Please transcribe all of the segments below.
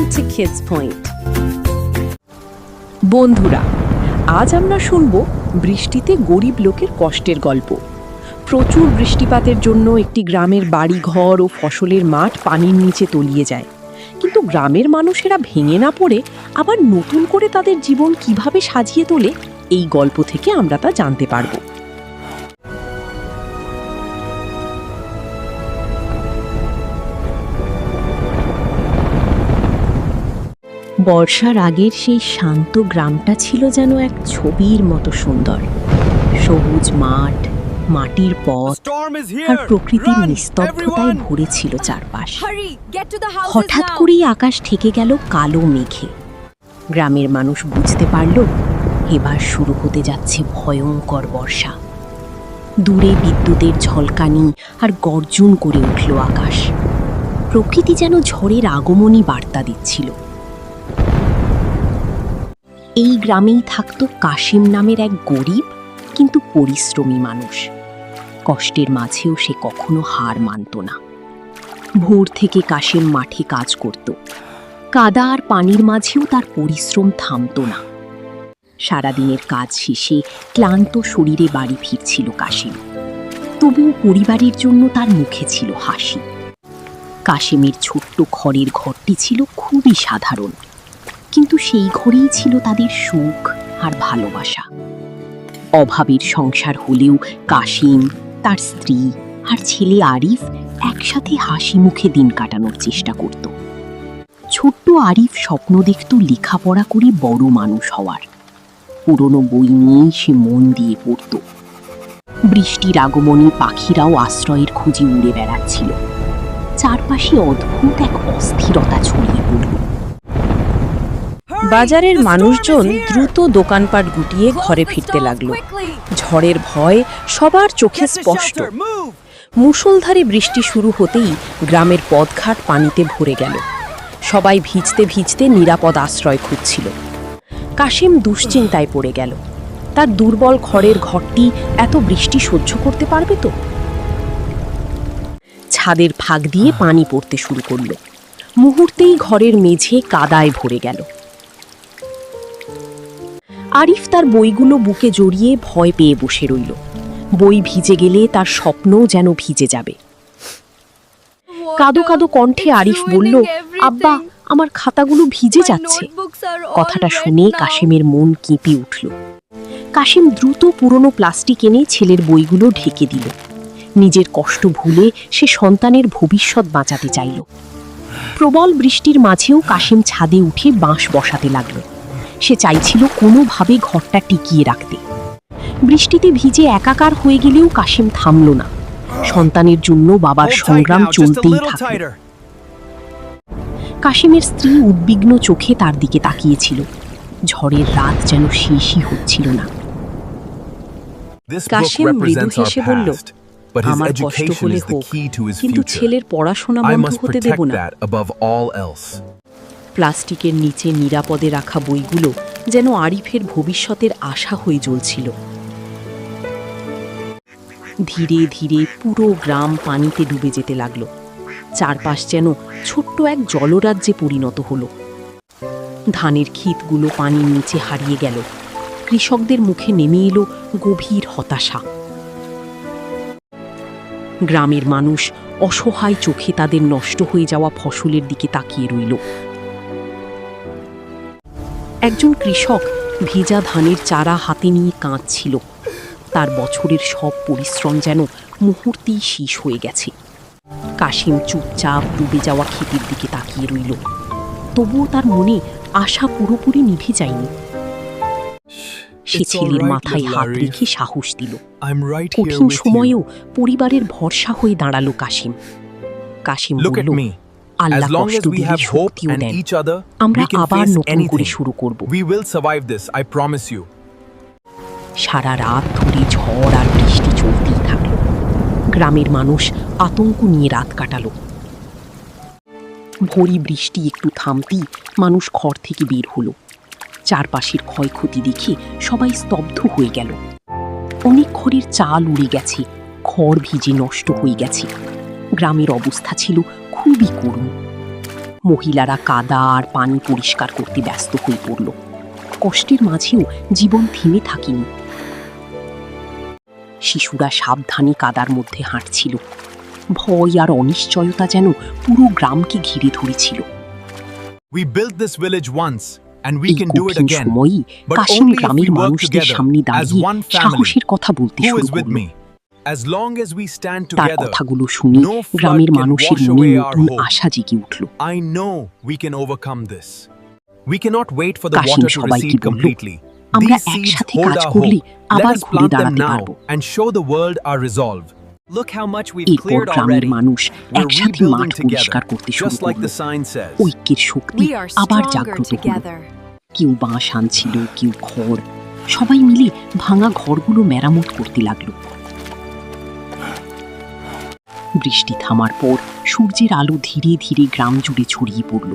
Welcome to Kids Point. বন্ধুরা, আজ আমরা শুনব বৃষ্টিতে গরিব লোকের কষ্টের গল্প। প্রচুর বৃষ্টিপাতের জন্য একটি গ্রামের বাড়ি ঘর ও ফসলের মাঠ পানির নিচে তলিয়ে যায়। কিন্তু গ্রামের মানুষেরা ভেঙে না পড়ে আবার নতুন করে তাদের জীবন কিভাবে সাজিয়ে তোলে, এই গল্প থেকে আমরা তা জানতে পারব। বর্ষার আগের সেই শান্ত গ্রামটা ছিল যেন এক ছবির মতো সুন্দর। সবুজ মাঠ, মাটির পথ আর প্রকৃতির নিস্তব্ধতায় ভরে ছিল চারপাশ। হঠাৎ করেই আকাশ ঢেকে গেল কালো মেঘে। গ্রামের মানুষ বুঝতে পারল এবার শুরু হতে যাচ্ছে ভয়ঙ্কর বর্ষা। দূরে বিদ্যুতের ঝলকানি আর গর্জন করে উঠল আকাশ। প্রকৃতি যেন ঝড়ের আগমনী বার্তা দিচ্ছিল। এই গ্রামেই থাকত কাশিম নামের এক গরিব কিন্তু পরিশ্রমী মানুষ। কষ্টের মাঝেও সে কখনো হার মানত না। ভোর থেকে কাশিম মাঠে কাজ করত। কাদা আর পানির মাঝেও তার পরিশ্রম থামত না। সারাদিনের কাজ শেষে ক্লান্ত শরীরে বাড়ি ফিরছিল কাশিম। তবুও পরিবারের জন্য তার মুখে ছিল হাসি। কাশিমের ছোট্ট খড়ের ঘরটি ছিল খুবই সাধারণ, কিন্তু সেই ঘরেই ছিল তাদের সুখ আর ভালোবাসা। অভাবের সংসার হলেও কাশিম, তার স্ত্রী আর ছেলে আরিফ একসাথে হাসি মুখে দিন কাটানোর চেষ্টা করত। ছোট্ট আরিফ স্বপ্ন দেখত লেখাপড়া করে বড় মানুষ হওয়ার। পুরনো বই নিয়েই সে মন দিয়ে পড়ত। বৃষ্টির আগমনে পাখিরাও আশ্রয়ের খোঁজে উড়ে বেড়াচ্ছিল। চারপাশে অদ্ভুত এক অস্থিরতা ছড়িয়ে পড়ল। বাজারের মানুষজন দ্রুত দোকানপাট গুটিয়ে ঘরে ফিরতে লাগলো। ঝড়ের ভয় সবার চোখে স্পষ্ট। মুষলধারে বৃষ্টি শুরু হতেই গ্রামের পথঘাট পানিতে ভরে গেল। সবাই ভিজতে ভিজতে নিরাপদ আশ্রয় খুঁজছিল। কাশিম দুশ্চিন্তায় পড়ে গেল। তার দুর্বল খড়ের ঘরটি এত বৃষ্টি সহ্য করতে পারবে তো? ছাদের ফাঁক দিয়ে পানি পড়তে শুরু করলো। মুহূর্তেই ঘরের মেঝে কাদায় ভরে গেল। আরিফ তার বইগুলো বুকে জড়িয়ে ভয় পেয়ে বসে রইল। বই ভিজে গেলে তার স্বপ্নও যেন ভিজে যাবে। কাঁদো কাঁদো কণ্ঠে আরিফ বলল, আব্বা, আমার খাতাগুলো ভিজে যাচ্ছে। কথাটা শুনে কাশিমের মন কেঁপে উঠল। কাশিম দ্রুত পুরনো প্লাস্টিক এনে ছেলের বইগুলো ঢেকে দিল। নিজের কষ্ট ভুলে সে সন্তানের ভবিষ্যৎ বাঁচাতে চাইল। প্রবল বৃষ্টির মাঝেও কাশিম ছাদে উঠে বাঁশ বসাতে লাগল। সে চাইছিল কোনোভাবে ঘরটা টিকিয়ে রাখতে। বৃষ্টিতে ভিজে একাকার হয়ে গেলেও কাশিম থামল না। সন্তানের জন্য বাবার সংগ্রাম চলতেই থাকল। কাশিমের স্ত্রী উদ্বিগ্ন চোখে তার দিকে তাকিয়েছিল। ঝড়ের রাত যেন শেষই হচ্ছিল না। কাশিম মৃদু হেসে বলল, আমার কষ্ট হলে হোক, কিন্তু ছেলের পড়াশোনা বন্ধ হতে দেব না। প্লাস্টিকের নিচে নিরাপদে রাখা বইগুলো যেন আরিফের ভবিষ্যতের আশা হয়ে জ্বলছিল। ধীরে ধীরে পুরো গ্রাম পানিতে ডুবে যেতে লাগলো। চারপাশ যেন ছোট্ট এক জলরাজ্যে পরিণত হলো। ধানের ক্ষেতগুলো পানির নিচে হারিয়ে গেল। কৃষকদের মুখে নেমে এলো গভীর হতাশা। গ্রামের মানুষ অসহায় চোখে তাদের নষ্ট হয়ে যাওয়া ফসলের দিকে তাকিয়ে রইল। একজন কৃষক ভেজা ধানের চারা হাতে নিয়ে কাঁদছিল। তার বছরের সব পরিশ্রম যেন মুহূর্তেই শেষ হয়ে গেছে। কাশিম চুপচাপ ডুবে যাওয়া ক্ষেতের দিকে তাকিয়ে রইল। তবুও তার মনে আশা পুরোপুরি নিভে যায়নি। সে ছেলের মাথায় হাত রেখে সাহস দিল। কঠিন সময়েও পরিবারের ভরসা হয়ে দাঁড়ালো কাশিম। কাশিম বলল, আল্লাহ কষ্ট দিলে শক্তিও দেন। আমরা আবার নতুন করে শুরু করব। সারা রাত ধরে ঝড় আর বৃষ্টি চলতেই থাকলো। গ্রামের মানুষ আতঙ্ক নিয়ে রাত কাটালো। ভোরে বৃষ্টি একটু থামতেই মানুষ ঘর থেকে বের হলো। চারপাশের ক্ষয়ক্ষতি দেখে সবাই স্তব্ধ হয়ে গেল। অনেক ঘরের চাল উড়ে গেছে, খড় ভিজে নষ্ট হয়ে গেছে। গ্রামের অবস্থা ছিল খুবই করুণ। মহিলারা কাদা আর পানি পরিষ্কার করতে ব্যস্ত হয়ে পড়ল। কষ্টের মাঝেও জীবন থেমে থাকেনি। শিশুরা সাবধানে কাদার মধ্যে হাঁটছিল। ভয় আর অনিশ্চয়তা যেন পুরো গ্রামকে ঘিরে ধরেছিল। We built this village once and we এই can do it কঠিন again. সময়ই But কাশিম only if গ্রামের we work মানুষদের together সামনে as দাঁড়িয়ে one family. সাহসের কথা বলতে Who শুরু is with করল। me? As long as we stand তার together, কথাগুলো শুনে no flood গ্রামের can মানুষের wash মনে away our নতুন hope. আশা জেগে উঠল। I know we can overcome this. We cannot wait for the Kashim water to সবাইকে recede বলল, completely. আমরা These seeds একসাথে hold কাজ our করলে hope. Let আবার us ঘুরে plant them দাঁড়াতে now পারবো। and show the world our resolve. Look how much we've এরপর cleared গ্রামের already. মানুষ We're একসাথে মাঠ rebuilding পরিষ্কার together, করতে শুরু just like করল। the sign says. ঐক্যের শক্তি We are আবার stronger জাগ্রত হলো। together. কেউ বাঁশ আনছিল, কেউ খড়। সবাই মিলে ভাঙা ঘরগুলো মেরামত করতে লাগলো। বৃষ্টি থামার পর সূর্যের আলো ধীরে ধীরে গ্রাম জুড়ে ছড়িয়ে পড়ল।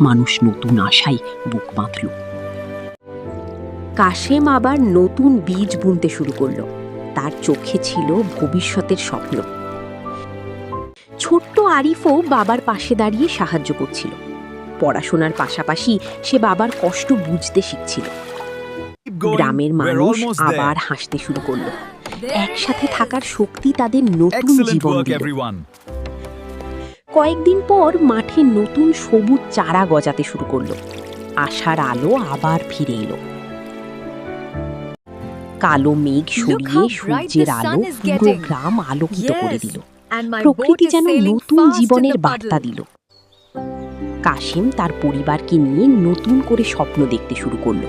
মানুষ নতুন আশায় বুক বাঁধল। কাশেম আবার নতুন বীজ বুনতে শুরু করলো। তার চোখে ছিল ভবিষ্যতের স্বপ্ন। ছোট্ট আরিফও বাবার পাশে দাঁড়িয়ে সাহায্য করছিল। পড়াশোনার পাশাপাশি সে বাবার কষ্ট বুঝতে শিখছিল। Keep going. গ্রামের We're মানুষ almost আবার there. হাসতে শুরু করলো। একসাথে থাকার শক্তি তাদের নতুন Excellent জীবন work, দিল। everyone. কয়েকদিন পর মাঠে নতুন সবুজ চারা গজাতে শুরু করলো। আশার আলো আবার ফিরে এলো। কালো মেঘ সরিয়ে how bright সূর্যের the আলো sun is পুরো getting. গ্রাম আলোকিত করে Yes, দিল। and my প্রকৃতি boat is যেন sailing নতুন fast in জীবনের the বার্তা puddle. দিল। কাশিম তার পরিবারকে নিয়ে নতুন করে স্বপ্ন দেখতে শুরু করলো।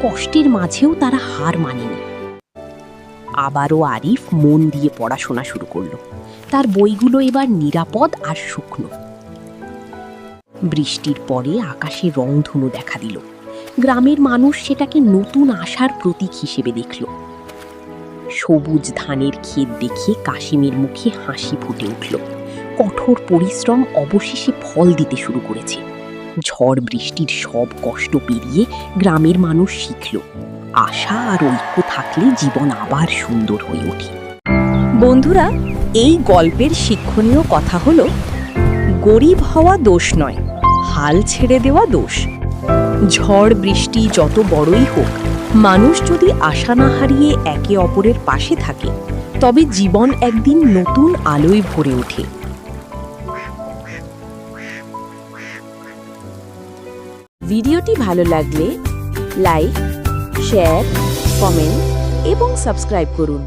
কষ্টের মাঝেও তারা হার মানেনি। আবারও আরিফ মন দিয়ে পড়াশোনা শুরু করলো। তার বইগুলো এবার নিরাপদ আর শুকনো। বৃষ্টির পরে আকাশে রংধনু দেখা দিল। গ্রামের মানুষ সেটাকে নতুন আশার প্রতীক হিসেবে দেখল। সবুজ ধানের ক্ষেত দেখে কাশিমের মুখে হাসি ফুটে উঠল। কঠোর পরিশ্রম অবশেষে ফল দিতে শুরু করেছে। ঝড় বৃষ্টির সব কষ্ট পেরিয়ে গ্রামের মানুষ শিখল, আশা আর ঐক্য থাকলে জীবন আবার সুন্দর হয়ে ওঠে। বন্ধুরা, এই গল্পের শিক্ষণীয় কথা হলো, গরিব হওয়া দোষ নয়, হাল ছেড়ে দেওয়া দোষ। ঝড় বৃষ্টি যত বড়ই হোক, মানুষ যদি আশা না হারিয়ে একে অপরের পাশে থাকে, তবে জীবন একদিন নতুন আলোয় ভরে ওঠে। ভিডিওটি ভালো লাগলে লাইক, শেয়ার, কমেন্ট এবং সাবস্ক্রাইব করুন।